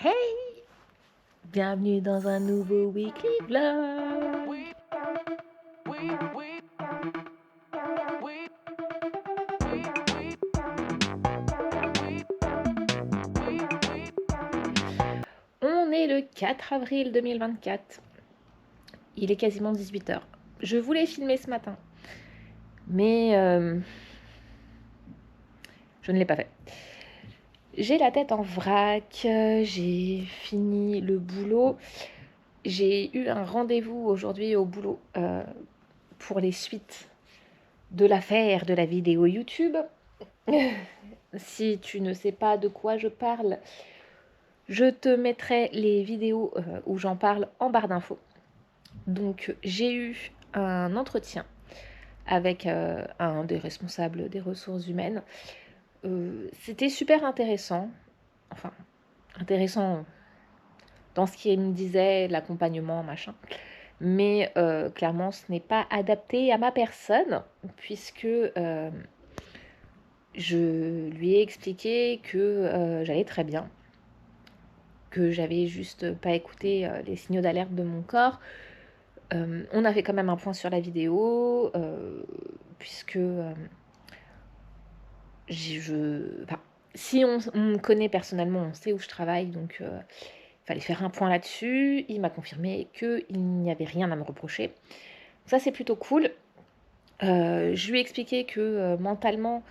Hey! Bienvenue dans un nouveau weekly vlog. On est le 4 avril 2024. Il est quasiment 18h. Je voulais filmer ce matin, mais je ne l'ai pas fait. J'ai la tête en vrac, j'ai fini le boulot. J'ai eu un rendez-vous aujourd'hui au boulot pour les suites de l'affaire de la vidéo YouTube. Si tu ne sais pas de quoi je parle, je te mettrai les vidéos où j'en parle en barre d'infos. Donc j'ai eu un entretien avec un des responsables des ressources humaines. C'était super intéressant. Enfin, intéressant dans ce qu'il me disait, l'accompagnement, machin. Mais clairement, ce n'est pas adapté à ma personne, puisque je lui ai expliqué que j'allais très bien, que j'avais juste pas écouté les signaux d'alerte de mon corps. On a fait quand même un point sur la vidéo, puisque si on me connaît personnellement, on sait où je travaille, donc il fallait faire un point là-dessus. Il m'a confirmé qu'il n'y avait rien à me reprocher. Ça, c'est plutôt cool. Je lui ai expliqué que mentalement,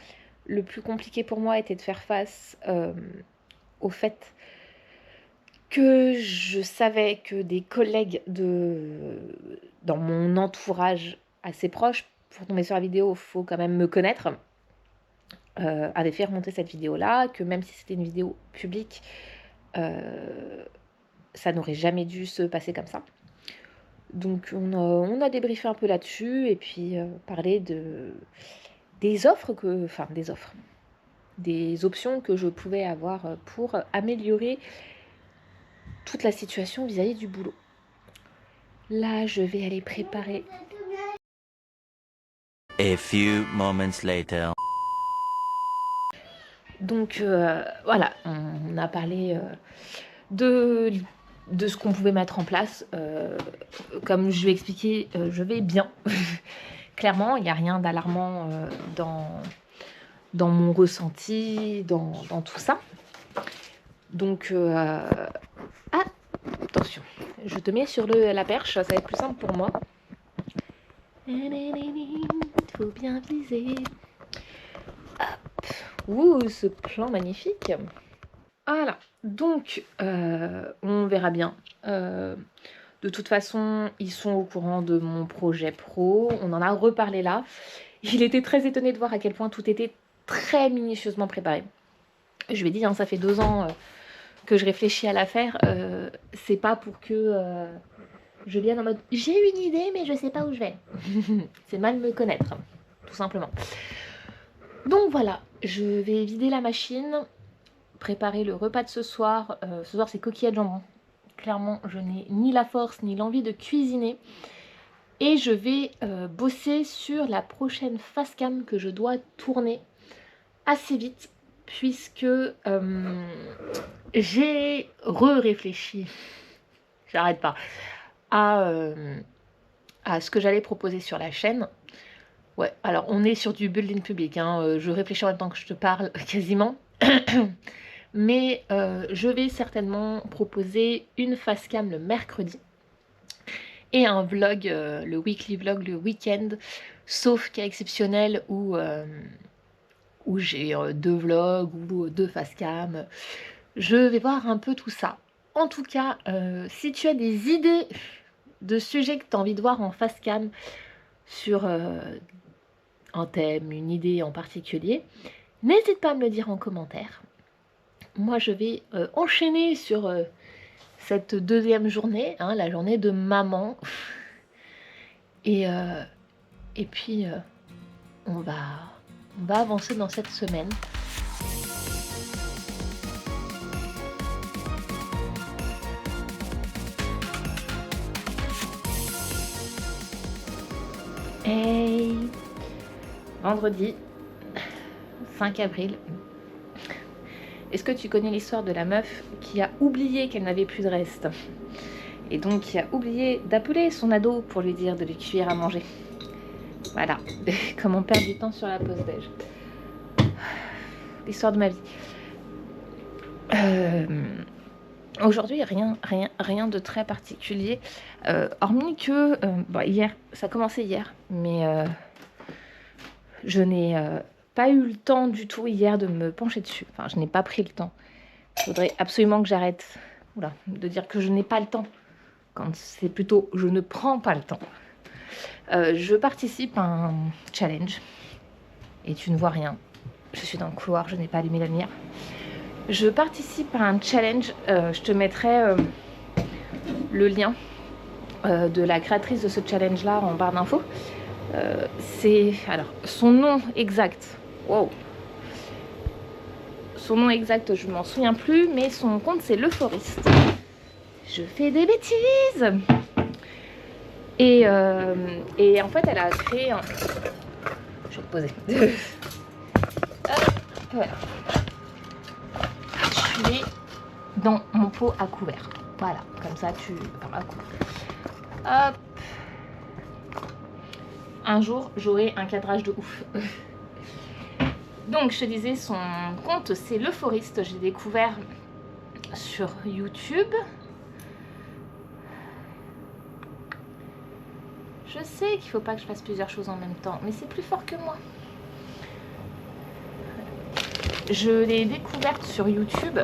le plus compliqué pour moi était de faire face au fait que je savais que des collègues dans mon entourage assez proche, pour tomber sur la vidéo, il faut quand même me connaître, avaient fait remonter cette vidéo-là, que même si c'était une vidéo publique, ça n'aurait jamais dû se passer comme ça. Donc on a débriefé un peu là-dessus et puis parlé des options que je pouvais avoir pour améliorer toute la situation vis-à-vis du boulot. Là, je vais aller préparer. A few moments later. Donc voilà, on a parlé de ce qu'on pouvait mettre en place. Comme je lui ai expliqué, je vais bien. Clairement, il n'y a rien d'alarmant dans mon ressenti, dans tout ça. Donc, attention, je te mets sur la perche, ça va être plus simple pour moi. Il faut bien viser. Hop. Ouh, ce plan magnifique. Voilà, donc on verra bien. De toute façon, ils sont au courant de mon projet pro. On en a reparlé là. Il était très étonné de voir à quel point tout était très minutieusement préparé. Je lui ai dit, hein, ça fait 2 ans que je réfléchis à l'affaire. C'est pas pour que je vienne en mode j'ai une idée mais je sais pas où je vais. C'est mal me connaître, tout simplement. Donc voilà, je vais vider la machine, préparer le repas de ce soir. Ce soir, c'est coquillettes jambon. Clairement, je n'ai ni la force ni l'envie de cuisiner. Et je vais bosser sur la prochaine facecam que je dois tourner assez vite, puisque j'ai réfléchi, j'arrête pas, à ce que j'allais proposer sur la chaîne. Ouais, alors on est sur du building public, hein, je réfléchis en même temps que je te parle quasiment. Mais je vais certainement proposer une facecam le mercredi et un vlog, le weekly vlog le week-end, sauf cas exceptionnel où j'ai 2 vlogs ou 2 facecam. Je vais voir un peu tout ça. En tout cas, si tu as des idées de sujets que tu as envie de voir en facecam sur un thème, une idée en particulier, n'hésite pas à me le dire en commentaire. Moi, je vais enchaîner sur cette deuxième journée, hein, la journée de maman. Et puis, on va avancer dans cette semaine. Hey, vendredi 5 avril. Est-ce que tu connais l'histoire de la meuf qui a oublié qu'elle n'avait plus de reste et donc qui a oublié d'appeler son ado pour lui dire de lui cuire à manger? Voilà, comment perdre du temps sur la pause déj. L'histoire de ma vie. Aujourd'hui, rien de très particulier, hormis que bon, hier, ça a commencé hier, mais je n'ai pas eu le temps du tout hier de me pencher dessus. Enfin, je n'ai pas pris le temps. Il faudrait absolument que j'arrête de dire que je n'ai pas le temps, quand c'est plutôt je ne prends pas le temps. Je participe à un challenge et tu ne vois rien. Je suis dans le couloir, je n'ai pas allumé la lumière. Je participe à un challenge, je te mettrai le lien de la créatrice de ce challenge là en barre d'infos. C'est alors son nom exact. Wow. Son nom exact, je m'en souviens plus, mais son compte c'est Le Forest. Je fais des bêtises. Et en fait, elle a créé un. Je vais te poser. Voilà. Je suis dans mon pot à couvert. Voilà, comme ça tu. Enfin, à couvert. Hop. Un jour, j'aurai un cadrage de ouf. Donc, je te disais, son compte, c'est Le Forest. J'ai découvert sur YouTube. Je sais qu'il ne faut pas que je fasse plusieurs choses en même temps, mais c'est plus fort que moi. Je l'ai découverte sur YouTube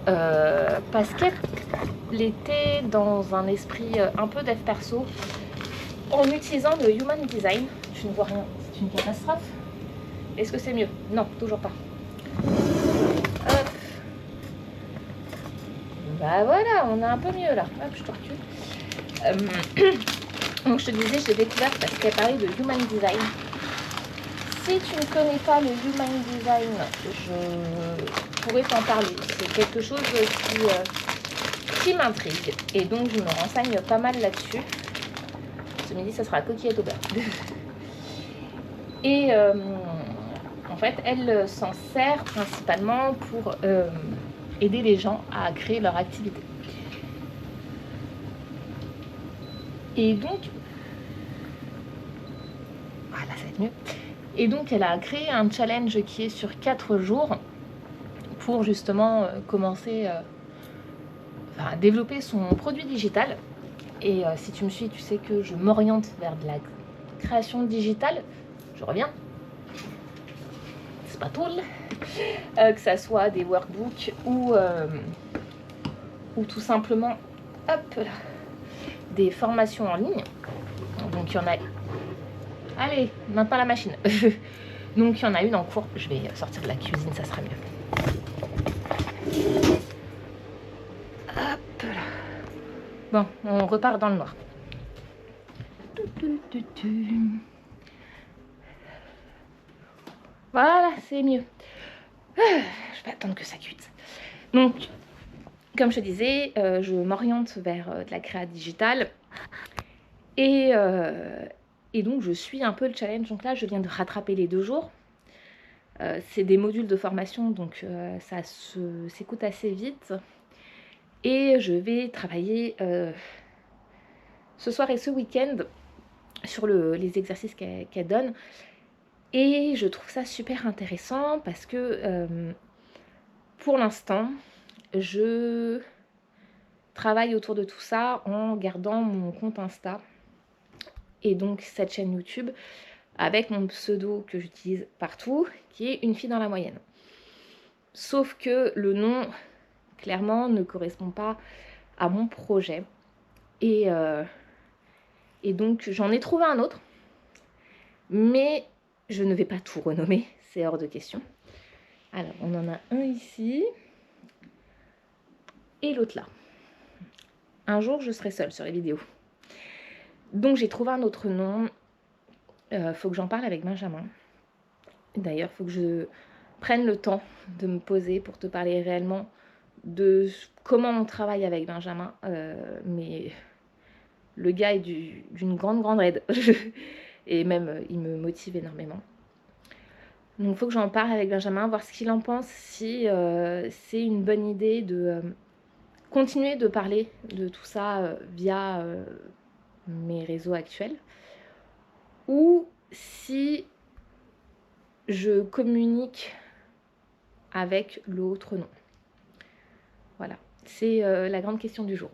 parce qu'elle était dans un esprit un peu dev perso en utilisant le Human Design. Tu ne vois rien, c'est une catastrophe. Est-ce que c'est mieux? Non, toujours pas. Hop. Bah voilà, on est un peu mieux là. Hop, je te recule. Donc je te disais, je l'ai découverte parce qu'elle parlait de Human Design. Si tu ne connais pas le Human Design, je pourrais t'en parler. C'est quelque chose qui m'intrigue. Et donc je me renseigne pas mal là-dessus. Ce midi, ça sera coquillette au beurre. Et en fait, elle s'en sert principalement pour aider les gens à créer leur activité. Et donc, voilà, ça va être mieux. Et donc, elle a créé un challenge qui est sur 4 jours pour justement commencer à développer son produit digital. Et si tu me suis, tu sais que je m'oriente vers de la création digitale. Je reviens. C'est pas tout. Que ça soit des workbooks ou tout simplement hop, là, des formations en ligne. Donc, il y en a. Allez, maintenant la machine. Donc, il y en a une en cours. Je vais sortir de la cuisine, ça sera mieux. Hop là. Bon, on repart dans le noir. Voilà, c'est mieux. Je vais attendre que ça cuise. Donc, comme je te disais, je m'oriente vers de la créa digitale. Et donc, je suis un peu le challenge. Donc là, je viens de rattraper les 2 jours. C'est des modules de formation, donc ça s'écoute assez vite. Et je vais travailler ce soir et ce week-end sur les exercices qu'elle donne. Et je trouve ça super intéressant parce que pour l'instant, je travaille autour de tout ça en gardant mon compte Insta et donc cette chaîne YouTube avec mon pseudo que j'utilise partout, qui est Une fille dans la moyenne. Sauf que le nom, clairement, ne correspond pas à mon projet. Et donc, j'en ai trouvé un autre. Mais je ne vais pas tout renommer, c'est hors de question. Alors, on en a un ici. Et l'autre là. Un jour, je serai seule sur les vidéos. Donc, j'ai trouvé un autre nom. Faut que j'en parle avec Benjamin. D'ailleurs, faut que je prenne le temps de me poser pour te parler réellement de comment on travaille avec Benjamin. Mais le gars est d'une grande aide. Et même, il me motive énormément. Donc il faut que j'en parle avec Benjamin, voir ce qu'il en pense, si c'est une bonne idée de continuer de parler de tout ça via mes réseaux actuels, ou si je communique avec l'autre nom. Voilà, c'est la grande question du jour.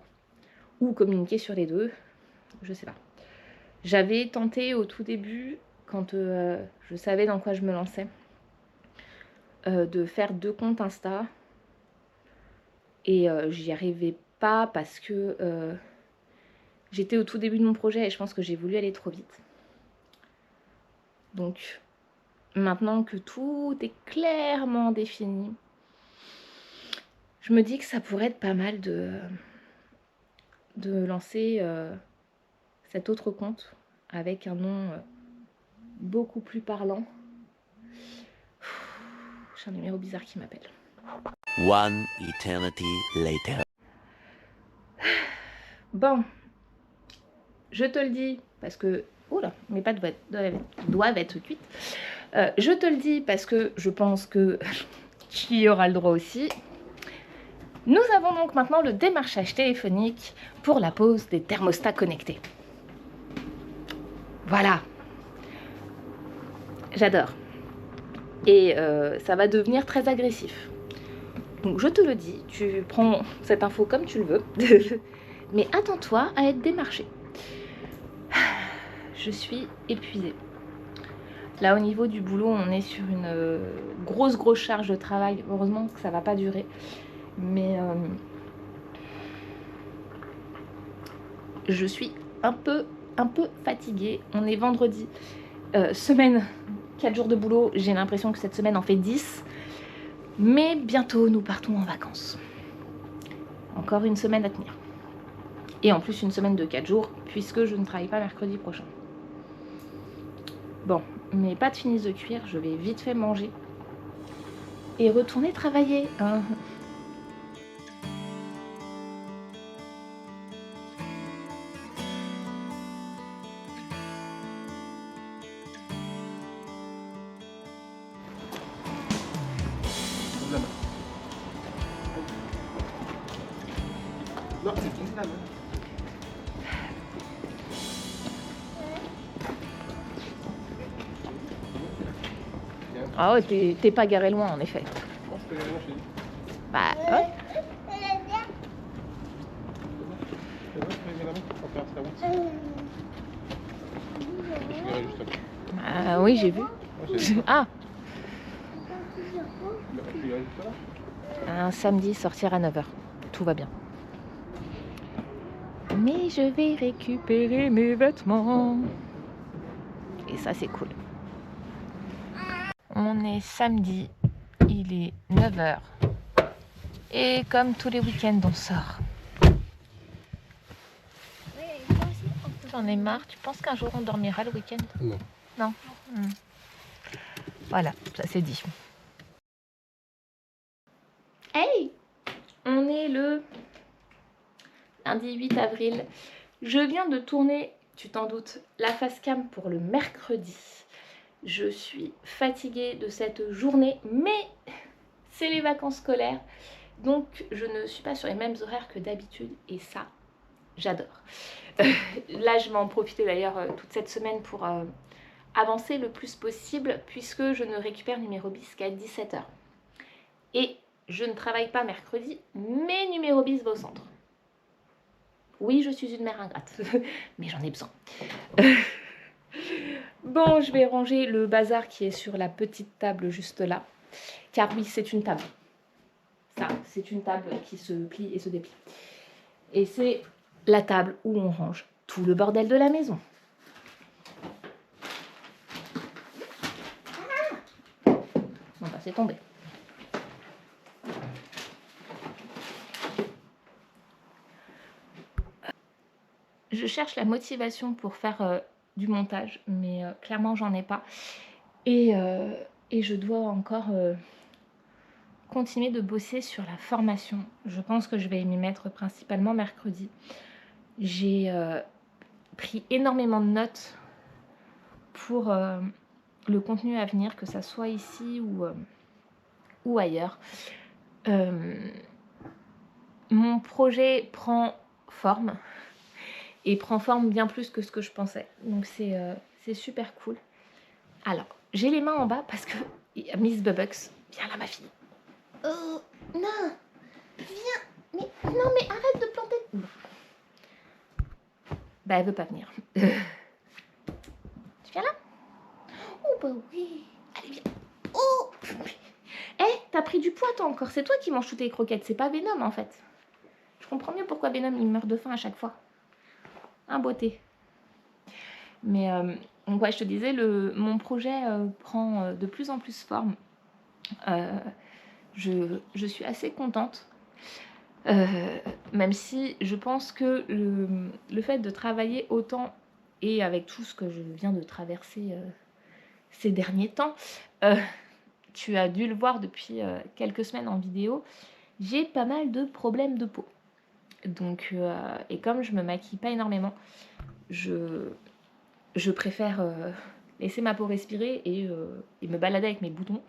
Ou communiquer sur les deux, je sais pas. J'avais tenté au tout début, quand je savais dans quoi je me lançais, de faire 2 comptes Insta. Et j'y arrivais pas parce que j'étais au tout début de mon projet et je pense que j'ai voulu aller trop vite. Donc maintenant que tout est clairement défini, je me dis que ça pourrait être pas mal de lancer cet autre compte avec un nom beaucoup plus parlant. J'ai un numéro bizarre qui m'appelle. One eternity later. Bon, je te le dis parce que... Oula, mes pâtes doivent être cuites. Je te le dis parce que je pense que tu y auras le droit aussi. Nous avons donc maintenant le démarchage téléphonique pour la pose des thermostats connectés. Voilà. J'adore. Et ça va devenir très agressif. Donc je te le dis, tu prends cette info comme tu le veux, mais attends-toi à être démarché. Je suis épuisée. Là, au niveau du boulot, on est sur une grosse charge de travail. Heureusement que ça va pas durer. Mais je suis un peu fatiguée. On est vendredi. Semaine, 4 jours de boulot. J'ai l'impression que cette semaine en fait 10. Mais bientôt, nous partons en vacances. Encore une semaine à tenir. Et en plus, une semaine de 4 jours, puisque je ne travaille pas mercredi prochain. Bon, mes pâtes finissent de cuire. Je vais vite fait manger. Et retourner travailler. Hein. Non, c'est une lame. Ah ouais, t'es pas garé loin en effet. Je pense que rien chez lui. Bah ouais. C'est vrai, tu mets la main pour faire sa route. Je suis garé juste là. Ah oui, j'ai vu. Ah, Je suis garé juste là. un samedi, sortir à 9h. Tout va bien. Mais je vais récupérer mes vêtements. Et ça, c'est cool. On est samedi, il est 9h. Et comme tous les week-ends, on sort. J'en ai marre. Tu penses qu'un jour, on dormira le week-end? Non. Non. Voilà, ça c'est dit. Hey! On est le lundi 8 avril. Je viens de tourner, tu t'en doutes, la face cam pour le mercredi. Je suis fatiguée de cette journée, mais c'est les vacances scolaires. Donc je ne suis pas sur les mêmes horaires que d'habitude et ça, j'adore. Là, je vais en profiter d'ailleurs toute cette semaine pour avancer le plus possible puisque je ne récupère numéro bis qu'à 17h. Et je ne travaille pas mercredi, mais numéro bis va au centre. Oui, je suis une mère ingrate, mais j'en ai besoin. Bon, je vais ranger le bazar qui est sur la petite table juste là. Car oui, c'est une table. Ça, c'est une table qui se plie et se déplie. Et c'est la table où on range tout le bordel de la maison. Bon, bah, c'est tombé. Je cherche la motivation pour faire du montage, mais clairement, j'en ai pas. Et je dois encore continuer de bosser sur la formation. Je pense que je vais m'y mettre principalement mercredi. J'ai pris énormément de notes pour le contenu à venir, que ça soit ici ou ailleurs. Mon projet prend forme et prend forme bien plus que ce que je pensais. Donc c'est super cool. Alors, j'ai les mains en bas parce que Miss Bubbux, viens là ma fille. Non, viens. Mais non, mais arrête de planter. Bon. Bah elle veut pas venir. Tu viens là? Oh bah oui. Allez viens. Oh. T'as pris du poids toi encore. C'est toi qui manges toutes les croquettes. C'est pas Venom en fait. Je comprends mieux pourquoi Venom il meurt de faim à chaque fois. Un beauté. Mais donc ouais, je te disais, mon projet prend de plus en plus forme. Je suis assez contente. Même si je pense que le fait de travailler autant et avec tout ce que je viens de traverser ces derniers temps, tu as dû le voir depuis quelques semaines en vidéo, j'ai pas mal de problèmes de peau. Donc, et comme je me maquille pas énormément, je préfère laisser ma peau respirer et me balader avec mes boutons.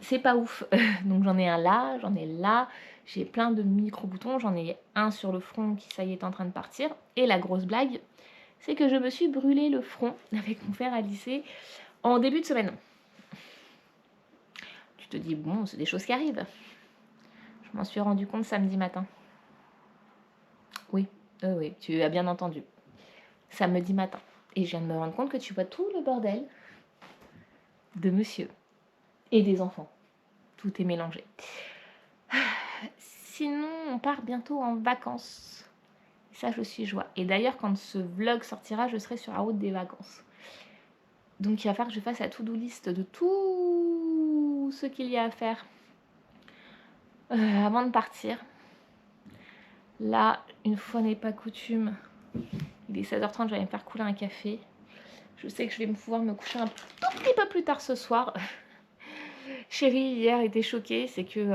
C'est pas ouf. Donc j'en ai un là, j'en ai là, j'ai plein de micro-boutons, j'en ai un sur le front qui ça y est en train de partir. Et la grosse blague, c'est que je me suis brûlé le front avec mon fer à lisser en début de semaine. Tu te dis, bon, c'est des choses qui arrivent. Je m'en suis rendu compte samedi matin. Oui, oui, tu as bien entendu. Samedi matin. Et je viens de me rendre compte que tu vois tout le bordel de monsieur et des enfants. Tout est mélangé. Sinon, on part bientôt en vacances. Ça, je suis joie. Et d'ailleurs, quand ce vlog sortira, je serai sur la route des vacances. Donc, il va falloir que je fasse la to-do list de tout ce qu'il y a à faire avant de partir. Là, une fois n'est pas coutume, il est 16h30, je vais me faire couler un café. Je sais que je vais pouvoir me coucher un tout petit peu plus tard ce soir. Chérie, hier, était choquée. C'est que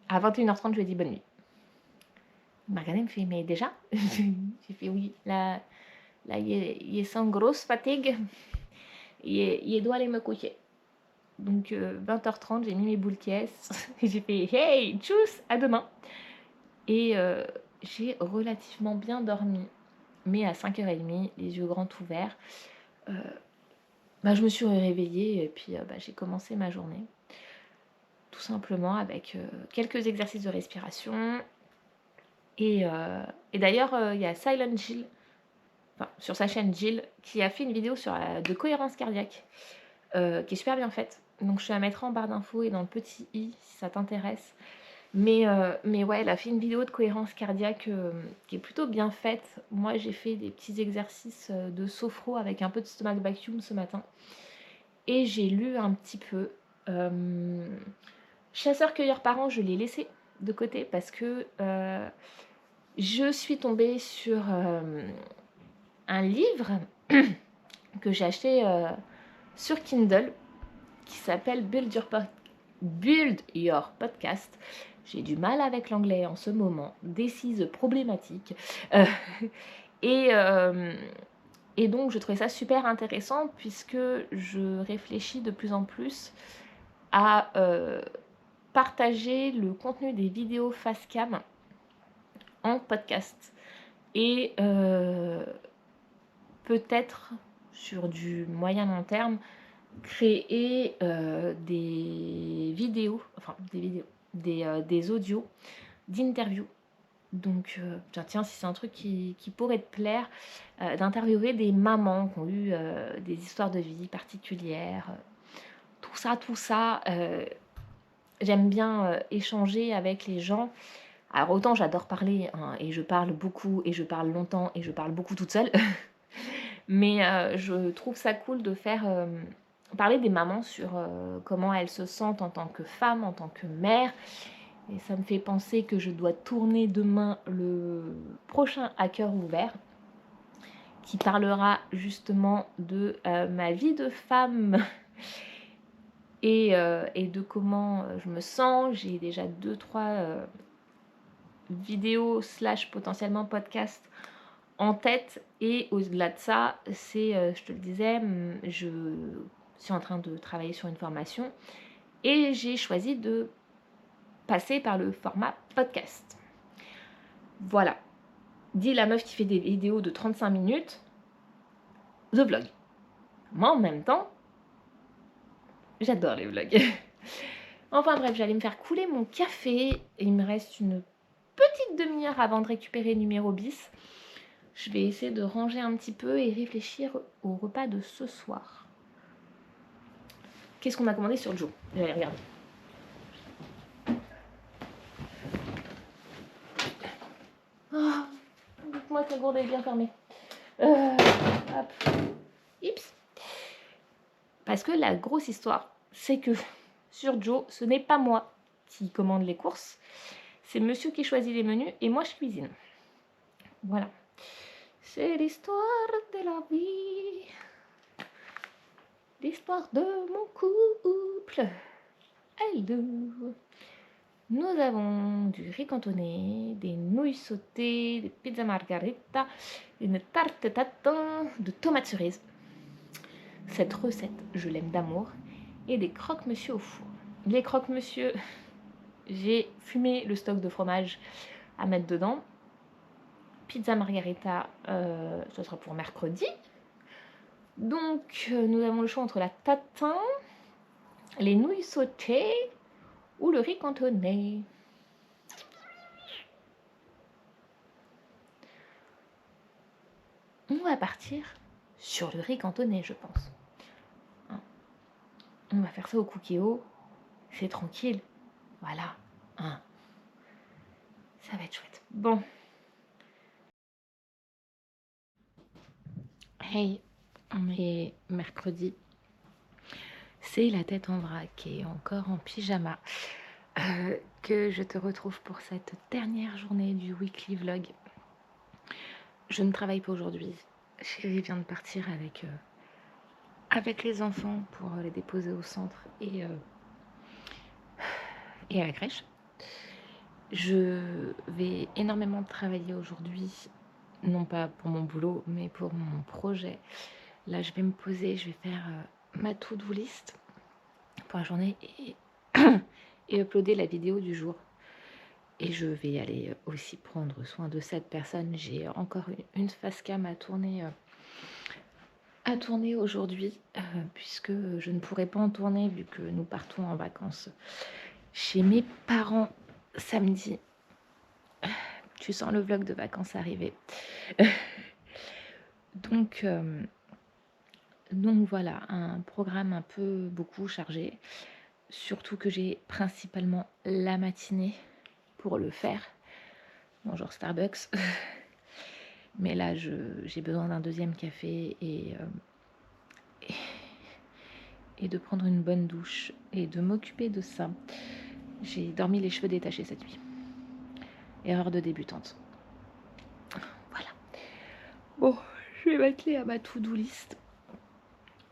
à 21h30, je lui ai dit bonne nuit. Il m'a regardé, il me fait, mais déjà? J'ai fait oui, là il est sans grosse fatigue. Il doit aller me coucher. Donc 20h30, j'ai mis mes boules caisses. J'ai fait hey, tchuss, à demain. Et j'ai relativement bien dormi. Mais à 5h30, les yeux grands ouverts, je me suis réveillée et puis j'ai commencé ma journée. Tout simplement avec quelques exercices de respiration. Et d'ailleurs, il y a Silent Jill, sur sa chaîne Jill, qui a fait une vidéo de cohérence cardiaque, qui est super bien faite. Donc je te la mettrai en barre d'infos et dans le petit i si ça t'intéresse. Mais ouais, elle a fait une vidéo de cohérence cardiaque qui est plutôt bien faite. Moi, j'ai fait des petits exercices de sophro avec un peu de stomach vacuum ce matin. Et j'ai lu un petit peu. Chasseur-cueilleur parent, je l'ai laissé de côté parce que je suis tombée sur un livre que j'ai acheté sur Kindle qui s'appelle Build Your Podcast. J'ai du mal avec l'anglais en ce moment, décise problématique. Et donc je trouvais ça super intéressant puisque je réfléchis de plus en plus à partager le contenu des vidéos face cam en podcast. Et peut-être sur du moyen long terme créer des audios d'interviews. Donc tiens, si c'est un truc qui pourrait te plaire, d'interviewer des mamans qui ont eu des histoires de vie particulières, tout ça, j'aime bien échanger avec les gens. Alors autant j'adore parler, hein, et je parle beaucoup, et je parle longtemps, et je parle beaucoup toute seule, mais je trouve ça cool de faire parler des mamans sur comment elles se sentent en tant que femme, en tant que mère. Et ça me fait penser que je dois tourner demain le prochain À cœur ouvert qui parlera justement de ma vie de femme et de comment je me sens. J'ai déjà 2-3 vidéos / potentiellement podcast en tête. Et au-delà de ça, c'est, je te le disais, je suis en train de travailler sur une formation et j'ai choisi de passer par le format podcast. Voilà. Dit la meuf qui fait des vidéos de 35 minutes, the vlog. Moi, en même temps, j'adore les vlogs. Enfin bref, j'allais me faire couler mon café. Et il me reste une petite demi-heure avant de récupérer numéro bis. Je vais essayer de ranger un petit peu et réfléchir au repas de ce soir. Qu'est-ce qu'on a commandé sur Joe? J'allais regarder. Oh, dites-moi que la gourde est bien fermée. Hop. Ips. Parce que la grosse histoire, c'est que sur Joe, ce n'est pas moi qui commande les courses. C'est monsieur qui choisit les menus et moi je cuisine. Voilà. C'est l'histoire de la vie. L'histoire de mon couple. Hello. Nous avons du riz cantonné, des nouilles sautées, des pizzas margarita, une tarte tatin, de tomates cerises. Cette recette, je l'aime d'amour. Et des croque-monsieur au four. Les croque-monsieur, j'ai fumé le stock de fromage à mettre dedans. Pizza margarita, ce sera pour mercredi. Donc, nous avons le choix entre la tatin, les nouilles sautées ou le riz cantonné. On va partir sur le riz cantonné, je pense. On va faire ça au cookéo. C'est tranquille. Voilà. Ça va être chouette. Bon. Hey, on est mercredi. C'est la tête en vrac et encore en pyjama que je te retrouve pour cette dernière journée du weekly vlog. Je ne travaille pas aujourd'hui. Chérie vient de partir avec les enfants pour les déposer au centre et à la crèche. Je vais énormément travailler aujourd'hui, non pas pour mon boulot, mais pour mon projet. Là, je vais me poser, je vais faire ma to-do list pour la journée et uploader la vidéo du jour. Et je vais aller aussi prendre soin de cette personne. J'ai encore une face cam à tourner aujourd'hui, puisque je ne pourrai pas en tourner vu que nous partons en vacances chez mes parents samedi. Tu sens le vlog de vacances arriver. Donc voilà, un programme un peu beaucoup chargé. Surtout que j'ai principalement la matinée pour le faire. Bonjour Starbucks. Mais là, j'ai besoin d'un deuxième café et de prendre une bonne douche et de m'occuper de ça. J'ai dormi les cheveux détachés cette nuit. Erreur de débutante. Voilà. Bon, je vais m'atteler à ma to-do list.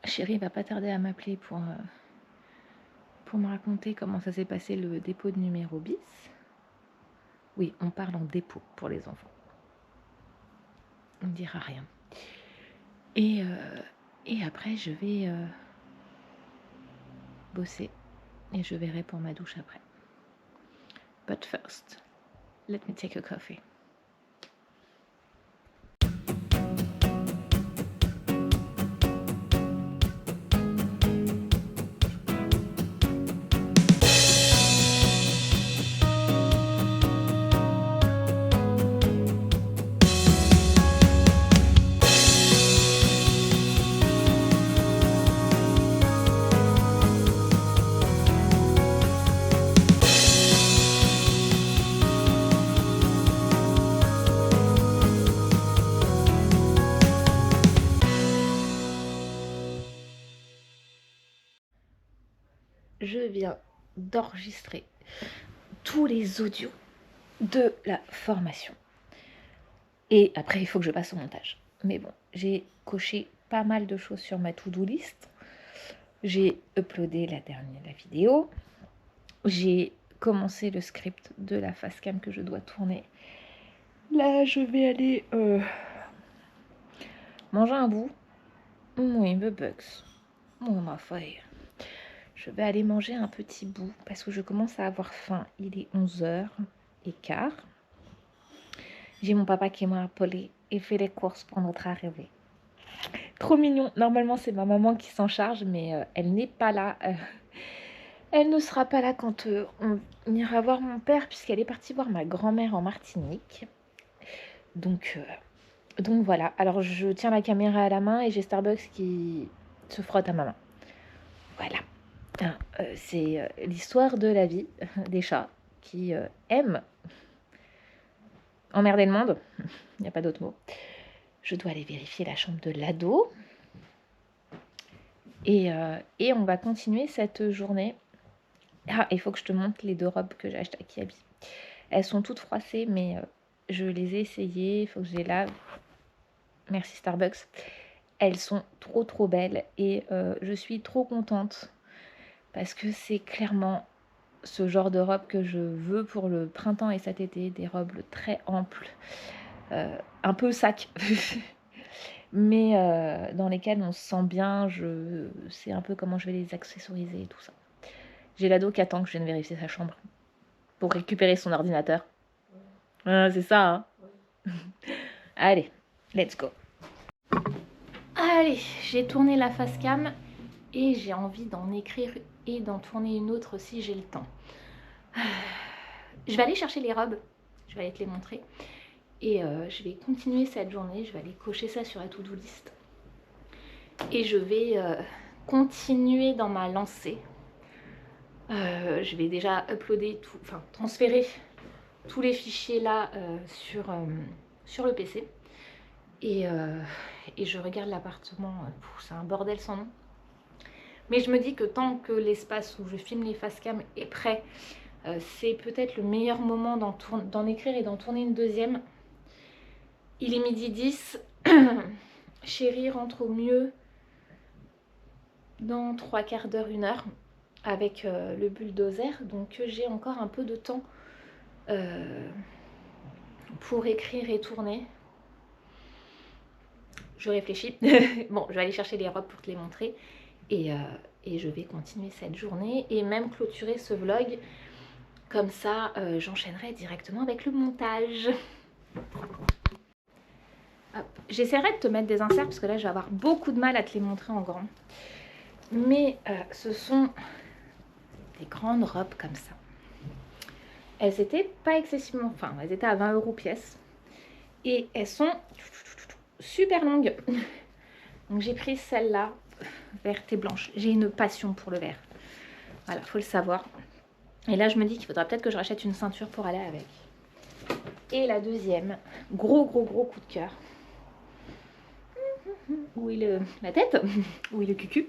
Chérie va pas tarder à m'appeler pour me raconter comment ça s'est passé le dépôt de numéro bis. Oui, on parle en dépôt pour les enfants. On ne dira rien. Et après, je vais bosser. Et je verrai pour ma douche après. But first, let me take a coffee. Je viens d'enregistrer tous les audios de la formation. Et après, il faut que je passe au montage. Mais bon, j'ai coché pas mal de choses sur ma to-do list. J'ai uploadé la vidéo. J'ai commencé le script de la facecam que je dois tourner. Là, je vais aller Manger un bout? Oui, Bugs. Oh, ma fille. Je vais aller manger un petit bout parce que je commence à avoir faim. Il est 11h15. J'ai mon papa qui m'a appelé et fait les courses pour notre arrivée. Trop mignon. Normalement, c'est ma maman qui s'en charge, mais elle n'est pas là. Elle ne sera pas là quand on ira voir mon père, puisqu'elle est partie voir ma grand-mère en Martinique. Donc voilà. Alors, je tiens la caméra à la main et j'ai Starbucks qui se frotte à ma main. Voilà. C'est l'histoire de la vie des chats qui aiment emmerder le monde. Il n'y a pas d'autre mot. Je dois aller vérifier la chambre de l'ado. Et on va continuer cette journée. Ah, il faut que je te montre les 2 robes que j'ai achetées à Kiabi. Elles sont toutes froissées, mais je les ai essayées. Il faut que je les lave. Merci Starbucks. Elles sont trop belles et je suis trop contente parce que c'est clairement ce genre de robe que je veux pour le printemps et cet été. Des robes très amples, un peu sac, mais dans lesquelles on se sent bien. Je sais un peu comment je vais les accessoriser et tout ça. J'ai l'ado qui attend que je vienne vérifier sa chambre pour récupérer son ordinateur. C'est ça, hein. Allez, let's go. Allez, j'ai tourné la face cam et j'ai envie d'en écrire et d'en tourner une autre si j'ai le temps. Je vais aller chercher les robes, je vais aller te les montrer. Et je vais continuer cette journée, je vais aller cocher ça sur la to-do list. Et je vais continuer dans ma lancée. Je vais déjà uploader tout, enfin transférer tous les fichiers là sur le PC. Et je regarde l'appartement, c'est un bordel sans nom. Mais je me dis que tant que l'espace où je filme les facecam est prêt, c'est peut-être le meilleur moment d'en écrire et d'en tourner une deuxième. Il est 12h10. Chérie rentre au mieux dans 3/4 d'heure, 1 heure avec le bulldozer. Donc j'ai encore un peu de temps pour écrire et tourner. Je réfléchis. Bon, je vais aller chercher les robes pour te les montrer. Et je vais continuer cette journée et même clôturer ce vlog. Comme ça, j'enchaînerai directement avec le montage. J'essaierai de te mettre des inserts parce que là je vais avoir beaucoup de mal à te les montrer en grand. Mais ce sont des grandes robes comme ça. Elles étaient pas excessivement... Enfin, elles étaient à 20 € pièce. Et elles sont super longues. Donc j'ai pris celle-là, verte et blanche. J'ai une passion pour le vert. Voilà, faut le savoir. Et là je me dis qu'il faudra peut-être que je rachète une ceinture pour aller avec. Et la deuxième, gros coup de cœur. Où est la tête? Où est le cucu?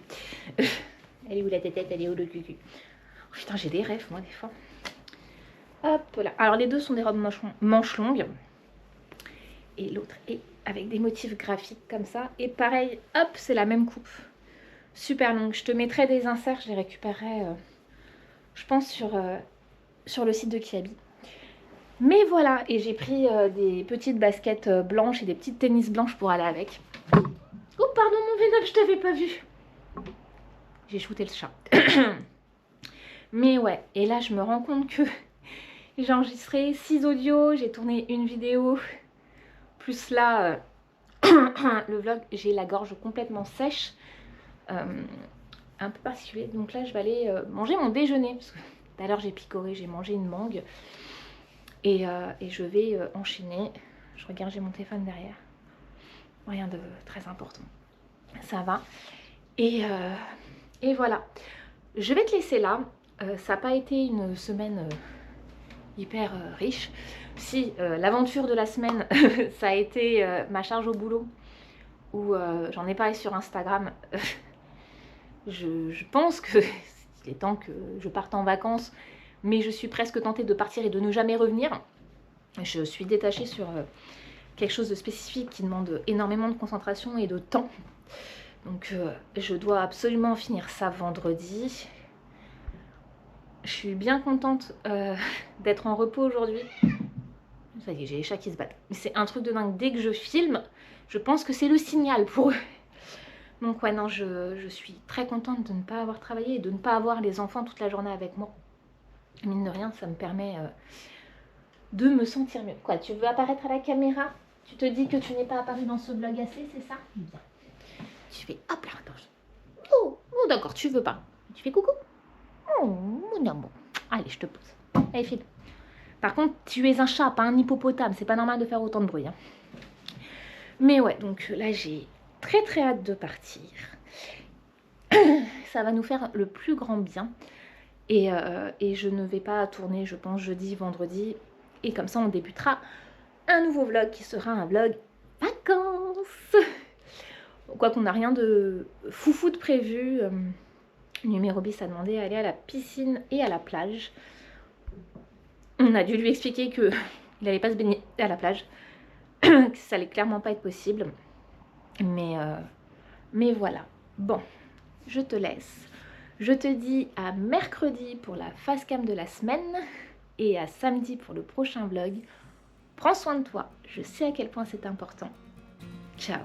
Elle est où la tête? Elle est où le cucu? Oh, putain, j'ai des rêves moi des fois. Hop là. Alors les deux sont des robes manches longues. Et l'autre est avec des motifs graphiques comme ça. Et pareil, hop, c'est la même coupe. Super longue. Je te mettrai des inserts, je les récupérerai, je pense, sur le site de Kiabi. Mais voilà, et j'ai pris des petites baskets blanches et des petites tennis blanches pour aller avec. Oh pardon mon Vénop, je t'avais pas vu. J'ai shooté le chat. Mais ouais, et là je me rends compte que j'ai enregistré 6 audios, j'ai tourné une vidéo. Plus là, le vlog, j'ai la gorge complètement sèche. Un peu particulier. Donc là je vais aller manger mon déjeuner. Parce que tout à l'heure j'ai picoré, j'ai mangé une mangue. Et je vais enchaîner. Je regarde, j'ai mon téléphone derrière. Rien de très important. Ça va. Et voilà. Je vais te laisser là. Ça n'a pas été une semaine hyper riche. Si, l'aventure de la semaine, ça a été ma charge au boulot. Où j'en ai parlé sur Instagram. Je pense que il est temps que je parte en vacances. Mais je suis presque tentée de partir et de ne jamais revenir. Je suis détachée sur quelque chose de spécifique qui demande énormément de concentration et de temps. Donc je dois absolument finir ça vendredi. Je suis bien contente d'être en repos aujourd'hui. Ça y est, j'ai les chats qui se battent. Mais c'est un truc de dingue. Dès que je filme, je pense que c'est le signal pour eux. Donc ouais, non, je suis très contente de ne pas avoir travaillé et de ne pas avoir les enfants toute la journée avec moi. Mine de rien, ça me permet de me sentir mieux. Quoi, tu veux apparaître à la caméra? Tu te dis que tu n'es pas apparu dans ce vlog assez, c'est ça? Bien. Tu fais hop là, attends. Oh, oh d'accord, tu veux pas. Tu fais coucou. Oh, mon amour. Allez, je te pose. Allez, file. Par contre, tu es un chat, pas un hippopotame. C'est pas normal de faire autant de bruit. Hein. Mais ouais, donc là, j'ai très très hâte de partir. Ça va nous faire le plus grand bien. Et je ne vais pas tourner, je pense, jeudi, vendredi. Et comme ça, on débutera un nouveau vlog qui sera un vlog vacances. Quoi qu'on n'a rien de foufou de prévu. Numéro bis a demandé à aller à la piscine et à la plage. On a dû lui expliquer qu'il n'allait pas se baigner à la plage. Que ça allait clairement pas être possible. Mais voilà. Bon, je te laisse. Je te dis à mercredi pour la face cam de la semaine. Et à samedi pour le prochain vlog. Prends soin de toi. Je sais à quel point c'est important. Ciao.